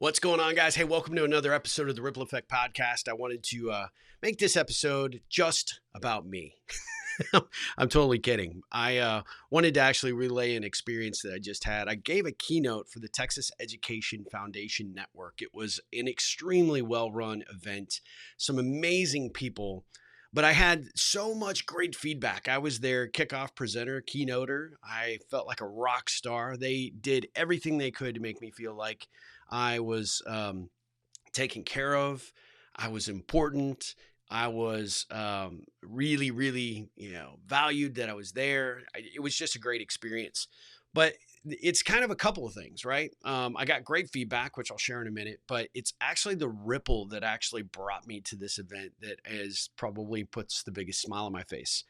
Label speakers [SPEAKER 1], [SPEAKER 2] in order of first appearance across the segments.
[SPEAKER 1] What's going on, guys? Hey, welcome to another episode of the Ripple Effect Podcast. I wanted to make this episode just about me. I'm totally kidding. I wanted to actually relay an experience that I just had. I gave a keynote for the Texas Education Foundation Network. It was an extremely well-run event, some amazing people, but I had so much great feedback. I was their kickoff presenter, keynoter. I felt like a rock star. They did everything they could to make me feel like I was taken care of. I was important. I was really, really, valued that I was there. It was just a great experience. But it's kind of a couple of things, right? I got great feedback, which I'll share in a minute, but it's actually the ripple that actually brought me to this event that is probably puts the biggest smile on my face.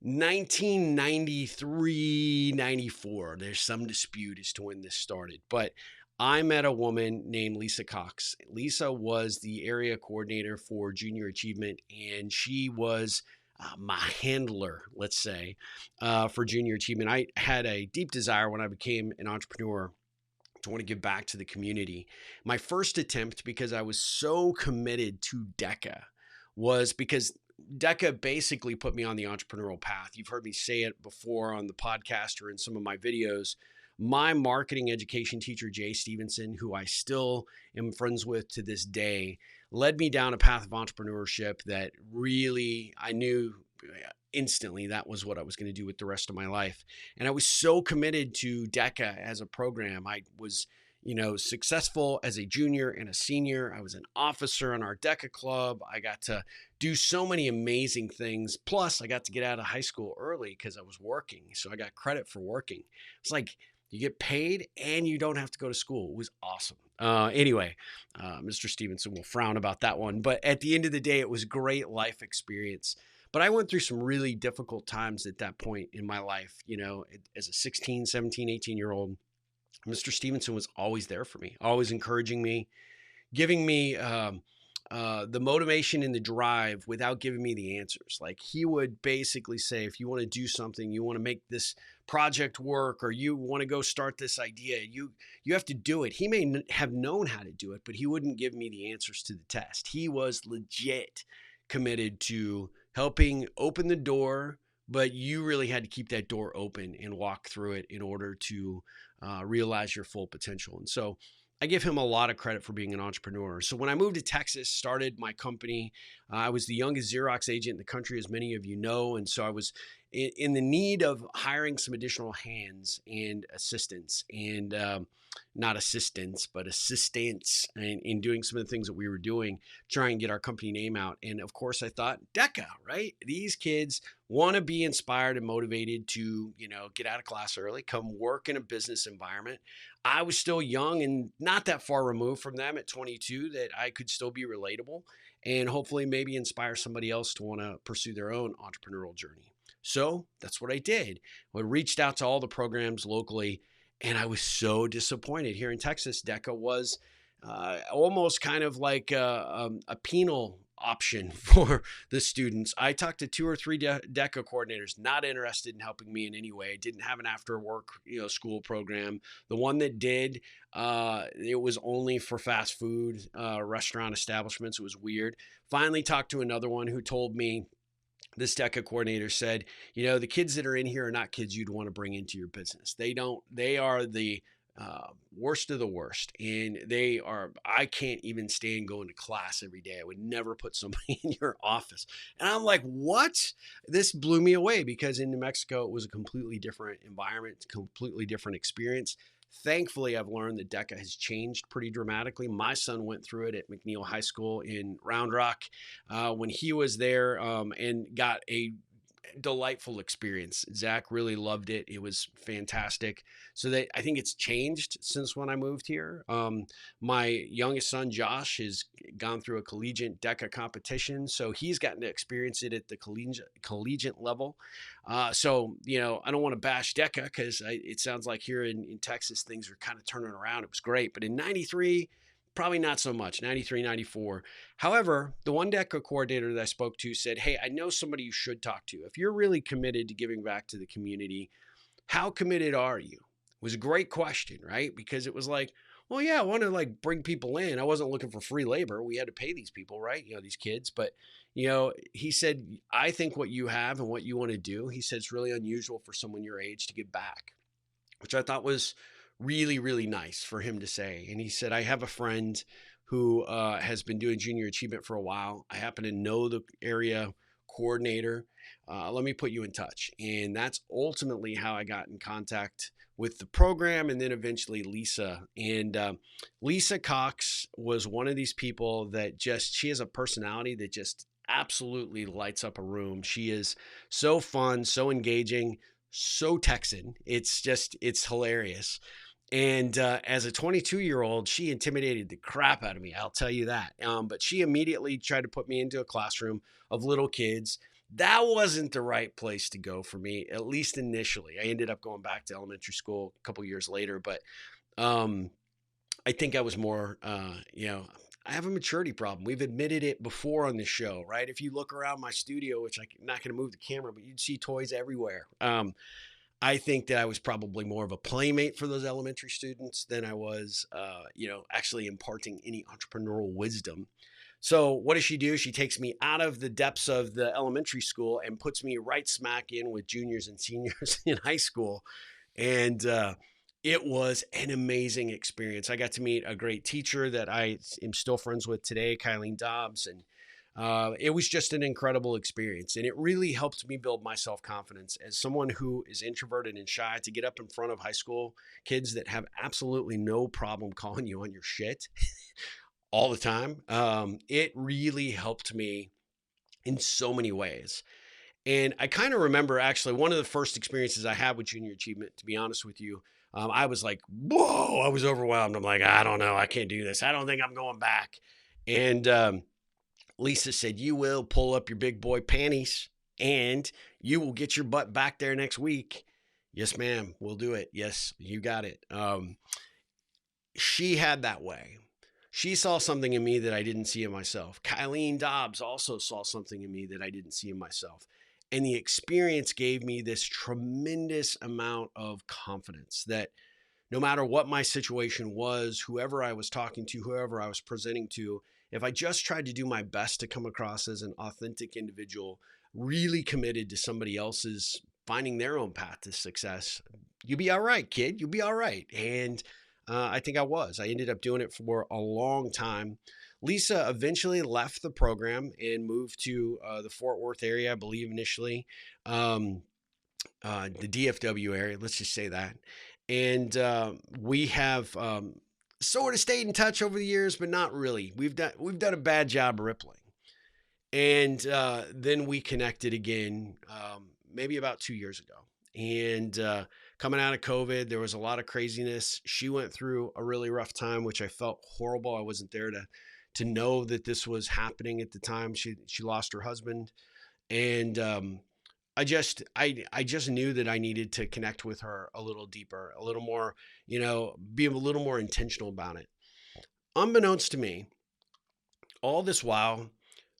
[SPEAKER 1] 1993, 94, there's some dispute as to when this started, but I met a woman named Lisa Cox. Lisa was the area coordinator for junior achievement, and she was my handler, let's say, for junior achievement. I had a deep desire when I became an entrepreneur to want to give back to the community. My first attempt, because I was so committed to DECA, was because DECA basically put me on the entrepreneurial path. You've heard me say it before on the podcast or in some of my videos. My marketing education teacher, Jay Stephenson, who I still am friends with to this day, led me down a path of entrepreneurship that really I knew instantly that was what I was going to do with the rest of my life. And I was so committed to DECA as a program. I was, successful as a junior and a senior. I was an officer in our DECA club. I got to do so many amazing things. Plus, I got to get out of high school early because I was working. So I got credit for working. It's like, you get paid and you don't have to go to school. It was awesome. Anyway, Mr. Stephenson will frown about that one. But at the end of the day, it was a great life experience. But I went through some really difficult times at that point in my life. As a 16, 17, 18-year-old, Mr. Stephenson was always there for me, always encouraging me, giving me the motivation and the drive without giving me the answers. Like he would basically say, if you want to do something, you want to make this project work, or you want to go start this idea, you have to do it. He may have known how to do it, but he wouldn't give me the answers to the test. He was legit committed to helping open the door, but you really had to keep that door open and walk through it in order to realize your full potential. And so I give him a lot of credit for being an entrepreneur. So when I moved to Texas, started my company, I was the youngest Xerox agent in the country, as many of you know. And so I was in the need of hiring some additional hands and assistants, and not assistants, but assistants in doing some of the things that we were doing, try and get our company name out. And of course I thought, DECA, right? These kids want to be inspired and motivated to, get out of class early, come work in a business environment. I was still young and not that far removed from them at 22 that I could still be relatable and hopefully maybe inspire somebody else to want to pursue their own entrepreneurial journey. So that's what I did. I reached out to all the programs locally, and I was so disappointed. Here in Texas, DECA was almost kind of like a penal option for the students. I talked to 2 or 3 DECA coordinators, not interested in helping me in any way. Didn't have an after work, school program. The one that did, it was only for fast food restaurant establishments. It was weird. Finally talked to another one who told me, this DECA coordinator said, the kids that are in here are not kids you'd want to bring into your business. They are the worst of the worst. And I can't even stand going to class every day. I would never put somebody in your office. And I'm like, what? This blew me away because in New Mexico, it was a completely different environment, completely different experience. Thankfully, I've learned that DECA has changed pretty dramatically. My son went through it at McNeil High School in Round Rock when he was there and got a delightful experience. Zach really loved it. It was fantastic. So I think it's changed since when I moved here. My youngest son, Josh, has gone through a collegiate DECA competition. So he's gotten to experience it at the collegiate level. So, I don't want to bash DECA because it sounds like here in Texas, things are kind of turning around. It was great. But in 93, probably not so much, 93, 94. However, the one DECA coordinator that I spoke to said, hey, I know somebody you should talk to. If you're really committed to giving back to the community, how committed are you? It was a great question, right? Because it was like, well, yeah, I want to like bring people in. I wasn't looking for free labor. We had to pay these people, right? These kids. But, he said, I think what you have and what you want to do, he said, it's really unusual for someone your age to give back, which I thought was really, really nice for him to say. And he said, I have a friend who has been doing junior achievement for a while. I happen to know the area coordinator. Let me put you in touch. And that's ultimately how I got in contact with the program, and then eventually Lisa. And Lisa Cox was one of these people that she has a personality that just absolutely lights up a room. She is so fun, so engaging, so Texan. It's hilarious. And as a 22-year-old, she intimidated the crap out of me. I'll tell you that. But she immediately tried to put me into a classroom of little kids. That wasn't the right place to go for me, at least initially. I ended up going back to elementary school a couple years later, but I think I was more, I have a maturity problem. We've admitted it before on this show, right? If you look around my studio, which I'm not going to move the camera, but you'd see toys everywhere. I think that I was probably more of a playmate for those elementary students than I was, actually imparting any entrepreneurial wisdom. So what does she do? She takes me out of the depths of the elementary school and puts me right smack in with juniors and seniors in high school. And it was an amazing experience. I got to meet a great teacher that I am still friends with today, Kylene Dobbs, and it was just an incredible experience. And it really helped me build my self-confidence as someone who is introverted and shy, to get up in front of high school kids that have absolutely no problem calling you on your shit all the time. It really helped me in so many ways. And I kind of remember, actually, one of the first experiences I had with junior achievement, to be honest with you. I was like, whoa, I was overwhelmed. I'm like, I don't know. I can't do this. I don't think I'm going back. And Lisa said, you will pull up your big boy panties and you will get your butt back there next week. Yes, ma'am. We'll do it. Yes, you got it. She had that way. She saw something in me that I didn't see in myself. Kylene Dobbs also saw something in me that I didn't see in myself. And the experience gave me this tremendous amount of confidence that no matter what my situation was, whoever I was talking to, whoever I was presenting to, if I just tried to do my best to come across as an authentic individual, really committed to somebody else's finding their own path to success, you'll be all right, kid. You'll be all right. And I think I was. I ended up doing it for a long time. Lisa eventually left the program and moved to the Fort Worth area, I believe initially, the DFW area. Let's just say that. And we have sort of stayed in touch over the years, but not really. We've done a bad job rippling. And then we connected again, maybe about 2 years ago. And coming out of COVID, there was a lot of craziness. She went through a really rough time, which I felt horrible. I wasn't there to know that this was happening at the time. She lost her husband, and I just knew that I needed to connect with her a little deeper, a little more, be a little more intentional about it. Unbeknownst to me, all this while,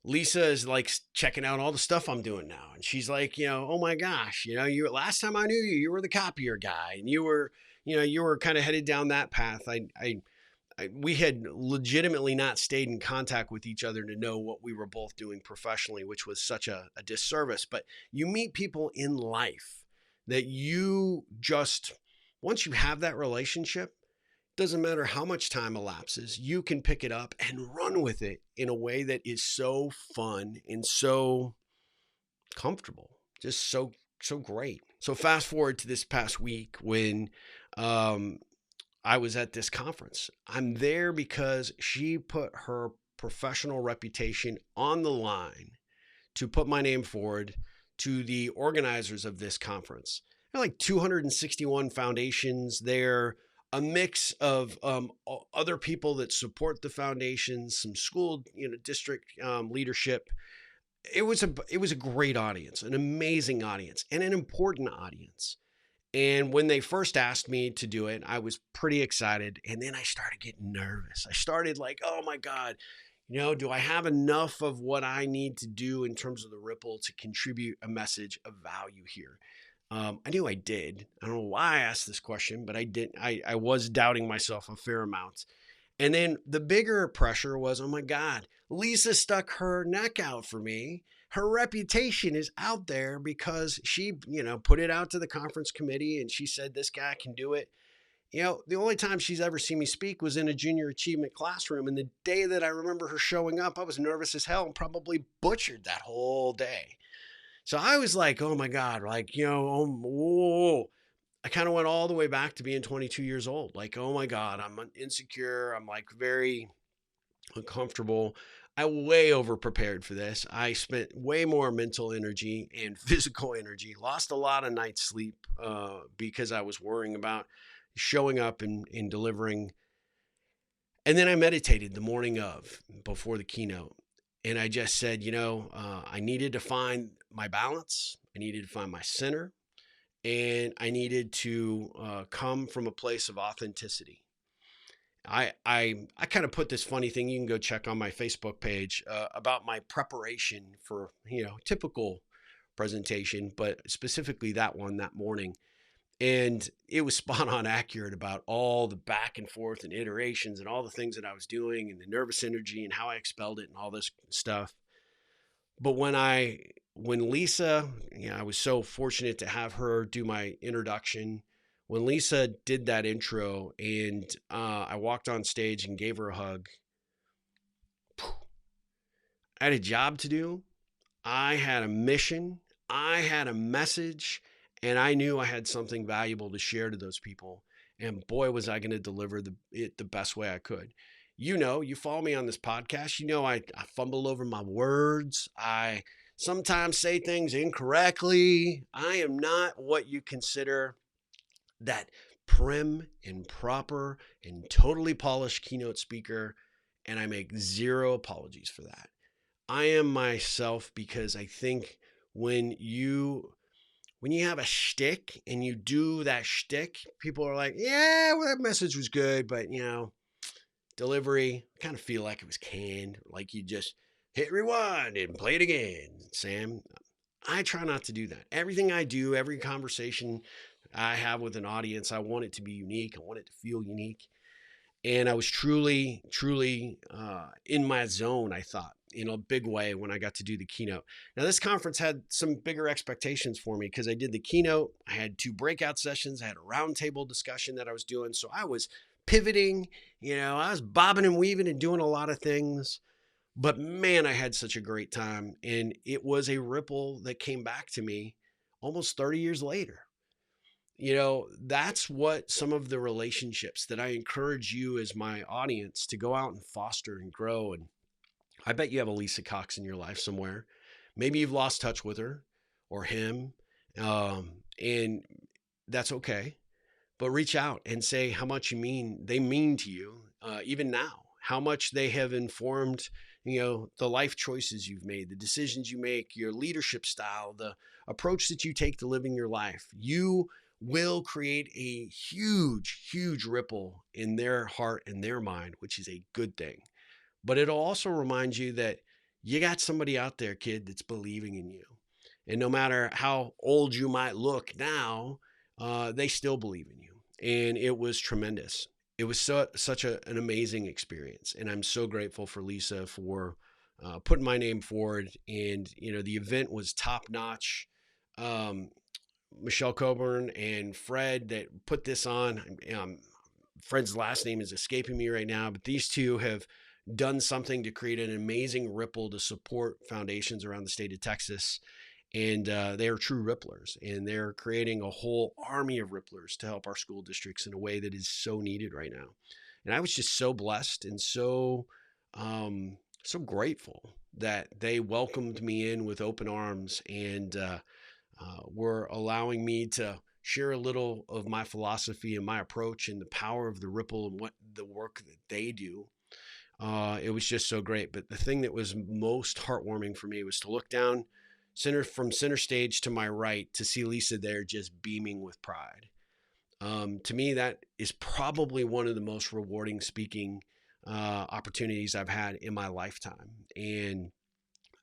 [SPEAKER 1] Lisa is like checking out all the stuff I'm doing now. And she's like, oh my gosh, you last time I knew you, you were the copier guy, and you were kind of headed down that path. We had legitimately not stayed in contact with each other to know what we were both doing professionally, which was such a disservice. But you meet people in life that you just, once you have that relationship, doesn't matter how much time elapses, you can pick it up and run with it in a way that is so fun and so comfortable, just so great. So fast forward to this past week when I was at this conference. I'm there because she put her professional reputation on the line to put my name forward to the organizers of this conference. There are like 261 foundations there, a mix of other people that support the foundations, some school, district leadership. It was a great audience, an amazing audience, and an important audience. And when they first asked me to do it, I was pretty excited. And then I started getting nervous. I started like, oh my God, do I have enough of what I need to do in terms of the ripple to contribute a message of value here? I knew I did. I don't know why I asked this question, but I did. I was doubting myself a fair amount. And then the bigger pressure was, oh my God, Lisa stuck her neck out for me. Her reputation is out there because she, put it out to the conference committee and she said, this guy can do it. The only time she's ever seen me speak was in a junior achievement classroom. And the day that I remember her showing up, I was nervous as hell and probably butchered that whole day. So I was like, oh my God, like, whoa. I kind of went all the way back to being 22 years old. Like, oh my God, I'm insecure. I'm like very uncomfortable. I way over prepared for this. I spent way more mental energy and physical energy, lost a lot of night's sleep because I was worrying about showing up and delivering. And then I meditated the morning of before the keynote. And I just said, I needed to find my balance. I needed to find my center. And I needed to come from a place of authenticity. I kind of put this funny thing. You can go check on my Facebook page about my preparation for typical presentation, but specifically that one that morning. And it was spot on accurate about all the back and forth and iterations and all the things that I was doing and the nervous energy and how I expelled it and all this stuff. But when Lisa, I was so fortunate to have her do my introduction. When Lisa did that intro and I walked on stage and gave her a hug, I had a job to do. I had a mission. I had a message, and I knew I had something valuable to share to those people. And boy, was I going to deliver it the best way I could. You follow me on this podcast. I fumble over my words. I sometimes say things incorrectly. I am not what you consider that prim and proper and totally polished keynote speaker. And I make zero apologies for that. I am myself because I think when you have a shtick and you do that shtick, people are like, yeah, well, that message was good, but delivery, I kind of feel like it was canned, like you just hit rewind and play it again. Sam, I try not to do that. Everything I do, every conversation I have with an audience, I want it to be unique. I want it to feel unique. And I was truly, truly in my zone, I thought, in a big way when I got to do the keynote. Now, this conference had some bigger expectations for me because I did the keynote. I had 2 breakout sessions. I had a roundtable discussion that I was doing. So I was pivoting, I was bobbing and weaving and doing a lot of things. But man, I had such a great time. And it was a ripple that came back to me almost 30 years later. That's what some of the relationships that I encourage you as my audience to go out and foster and grow. And I bet you have a Lisa Cox in your life somewhere. Maybe you've lost touch with her or him. And that's okay. But reach out and say how much they mean to you, even now, how much they have informed, the life choices you've made, the decisions you make, your leadership style, the approach that you take to living your life. You will create a huge, huge ripple in their heart and their mind, which is a good thing. But it'll also remind you that you got somebody out there, kid, that's believing in you. And no matter how old you might look now, they still believe in you. And it was tremendous. It was such an amazing experience. And I'm so grateful for Lisa for putting my name forward. And, the event was top notch. Michelle Coburn and Fred that put this on. Fred's last name is escaping me right now, but these two have done something to create an amazing ripple to support foundations around the state of Texas. And they are true ripplers, and they're creating a whole army of ripplers to help our school districts in a way that is so needed right now. And I was just so blessed and so grateful that they welcomed me in with open arms and were allowing me to share a little of my philosophy and my approach and the power of the ripple and what the work that they do. It was just so great. But the thing that was most heartwarming for me was to look down center stage to my right to see Lisa there just beaming with pride. To me, that is probably one of the most rewarding speaking opportunities I've had in my lifetime. And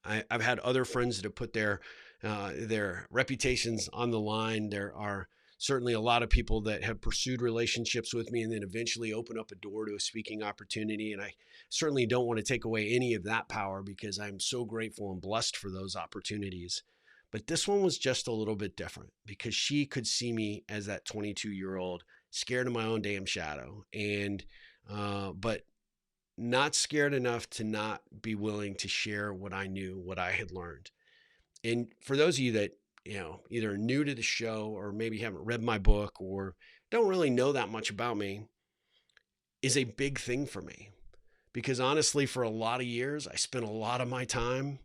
[SPEAKER 1] I've had other friends that have put their their reputations on the line. There are certainly a lot of people that have pursued relationships with me and then eventually open up a door to a speaking opportunity. And I certainly don't want to take away any of that power because I'm so grateful and blessed for those opportunities. But this one was just a little bit different because she could see me as that 22-year-old scared of my own damn shadow. And, but not scared enough to not be willing to share what I knew, what I had learned. And for those of you that, either new to the show or maybe haven't read my book or don't really know that much about me, is a big thing for me. Because honestly, for a lot of years, I spent a lot of my time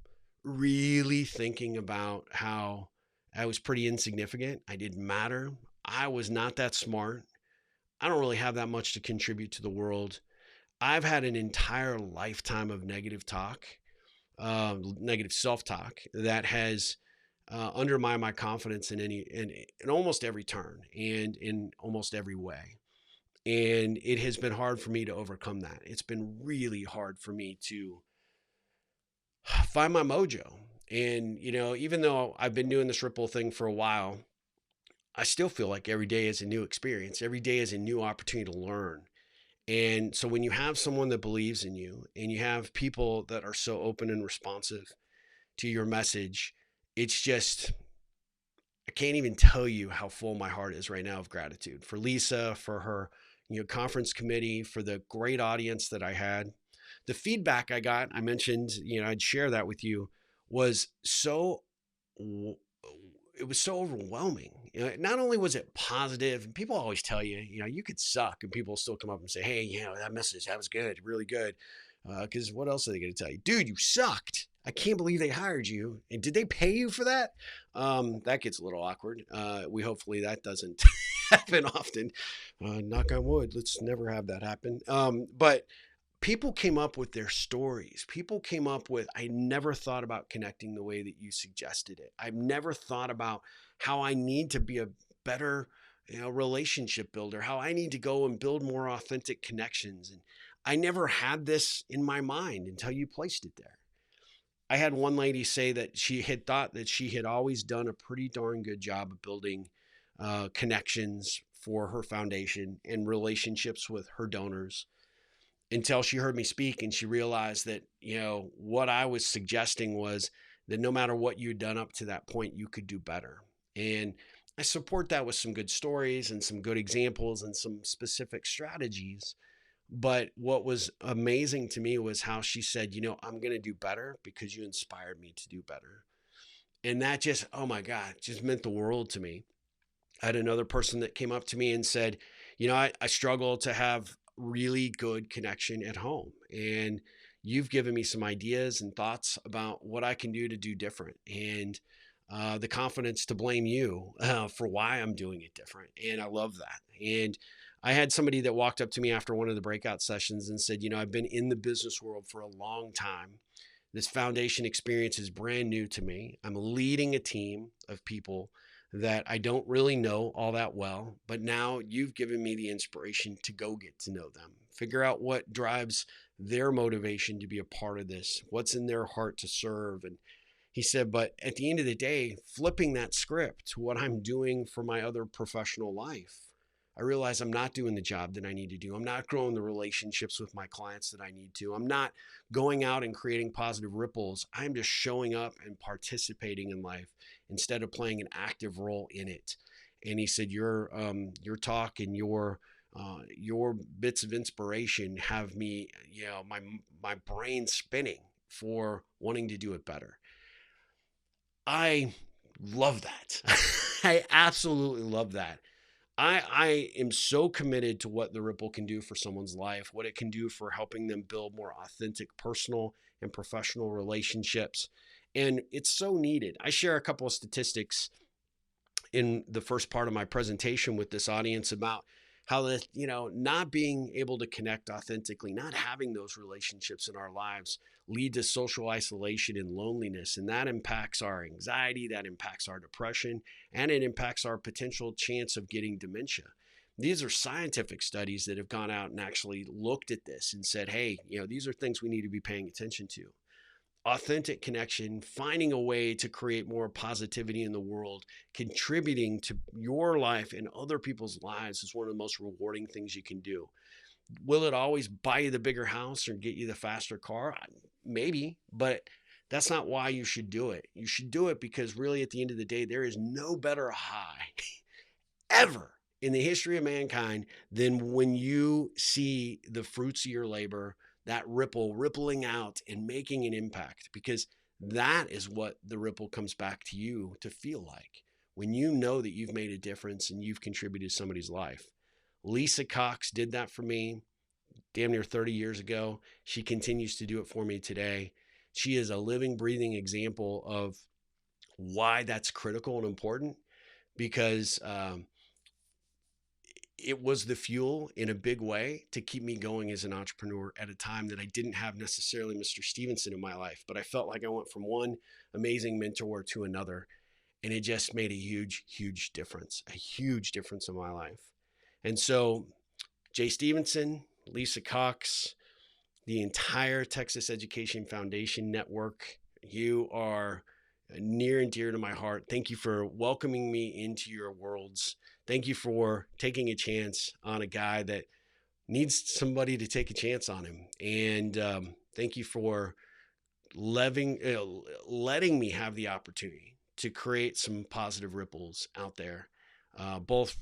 [SPEAKER 1] really thinking about how I was pretty insignificant. I didn't matter. I was not that smart. I don't really have that much to contribute to the world. I've had an entire lifetime of negative talk, negative self-talk that has undermined my confidence in almost every turn and in almost every way. And it has been hard for me to overcome that. It's been really hard for me to find my mojo. And, even though I've been doing this Ripple thing for a while, I still feel like every day is a new experience. Every day is a new opportunity to learn. And so when you have someone that believes in you and you have people that are so open and responsive to your message, it's just, I can't even tell you how full my heart is right now of gratitude for Lisa, for her, conference committee, for the great audience that I had. The feedback I got, I mentioned, I'd share that with you, was it was so overwhelming. Not only was it positive, and people always tell you, you could suck, and people still come up and say, hey, that message, that was good, really good. Because what else are they going to tell you? Dude, you sucked. I can't believe they hired you. And did they pay you for that? That gets a little awkward. Hopefully that doesn't happen often. Knock on wood. Let's never have that happen. But people came up with their stories. People came up with, I never thought about connecting the way that you suggested it. I've never thought about how I need to be a better, relationship builder, how I need to go and build more authentic connections. And I never had this in my mind until you placed it there. I had one lady say that she had thought that she had always done a pretty darn good job of building connections for her foundation and relationships with her donors, until she heard me speak and she realized that, what I was suggesting was that no matter what you'd done up to that point, you could do better. And I support that with some good stories and some good examples and some specific strategies. But what was amazing to me was how she said, I'm going to do better because you inspired me to do better. And that just, oh my God, just meant the world to me. I had another person that came up to me and said, I struggle to have really good connection at home. And you've given me some ideas and thoughts about what I can do to do different. And the confidence to blame you for why I'm doing it different. And I love that. And I had somebody that walked up to me after one of the breakout sessions and said, I've been in the business world for a long time. This foundation experience is brand new to me. I'm leading a team of people that I don't really know all that well, but now you've given me the inspiration to go get to know them, figure out what drives their motivation to be a part of this, what's in their heart to serve. And he said, but at the end of the day, flipping that script to what I'm doing for my other professional life, I realize I'm not doing the job that I need to do. I'm not growing the relationships with my clients that I need to. I'm not going out and creating positive ripples. I'm just showing up and participating in life instead of playing an active role in it. And he said, your talk and your bits of inspiration have me, my brain spinning for wanting to do it better. I love that. I absolutely love that. I am so committed to what the Ripple can do for someone's life, what it can do for helping them build more authentic personal and professional relationships. And it's so needed. I share a couple of statistics in the first part of my presentation with this audience about how not being able to connect authentically, not having those relationships in our lives lead to social isolation and loneliness. And that impacts our anxiety, that impacts our depression, and it impacts our potential chance of getting dementia. These are scientific studies that have gone out and actually looked at this and said, hey, these are things we need to be paying attention to. authentic connection, finding a way to create more positivity in the world, contributing to your life and other people's lives is one of the most rewarding things you can do. Will it always buy you the bigger house or get you the faster car? Maybe, but that's not why you should do it. You should do it because really at the end of the day, there is no better high ever in the history of mankind than when you see the fruits of your labor, that rippling out and making an impact, because that is what the ripple comes back to you to feel like when you know that you've made a difference and you've contributed to somebody's life. Lisa Cox did that for me damn near 30 years ago. She continues to do it for me today. She is a living, breathing example of why that's critical and important, because it was the fuel in a big way to keep me going as an entrepreneur at a time that I didn't have necessarily Mr. Stephenson in my life, but I felt like I went from one amazing mentor to another, and it just made a huge, huge difference in my life. And so Jay Stephenson, Lisa Cox, the entire Texas Education Foundation Network, you are near and dear to my heart. Thank you for welcoming me into your worlds. Thank you for taking a chance on a guy that needs somebody to take a chance on him. And thank you for letting me have the opportunity to create some positive ripples out there, both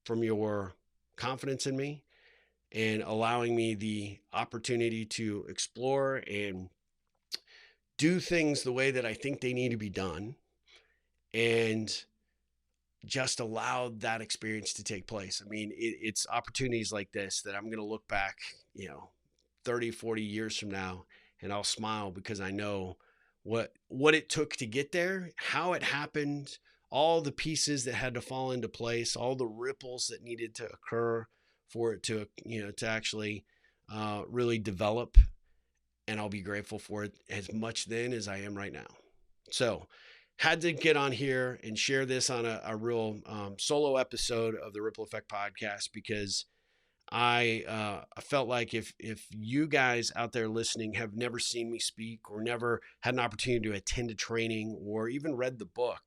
[SPEAKER 1] from your confidence in me and allowing me the opportunity to explore and do things the way that I think they need to be done, and just allow that experience to take place. I mean, it's opportunities like this that I'm going to look back, 30, 40 years from now, and I'll smile because I know what it took to get there, how it happened, all the pieces that had to fall into place, all the ripples that needed to occur for it to, to actually really develop. And I'll be grateful for it as much then as I am right now. So had to get on here and share this on a real solo episode of the Ripple Effect podcast, because I felt like if you guys out there listening have never seen me speak or never had an opportunity to attend a training or even read the book,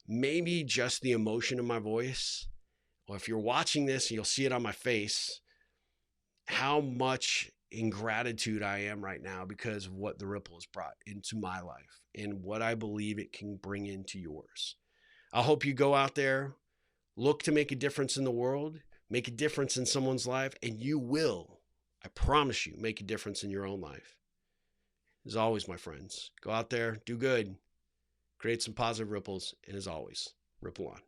[SPEAKER 1] maybe just the emotion of my voice, or if you're watching this, you'll see it on my face, how much in gratitude I am right now because of what the ripple has brought into my life and what I believe it can bring into yours. I hope you go out there, look to make a difference in the world, make a difference in someone's life, and you will, I promise you, make a difference in your own life. As always, my friends, go out there, do good, create some positive ripples, and as always, ripple on.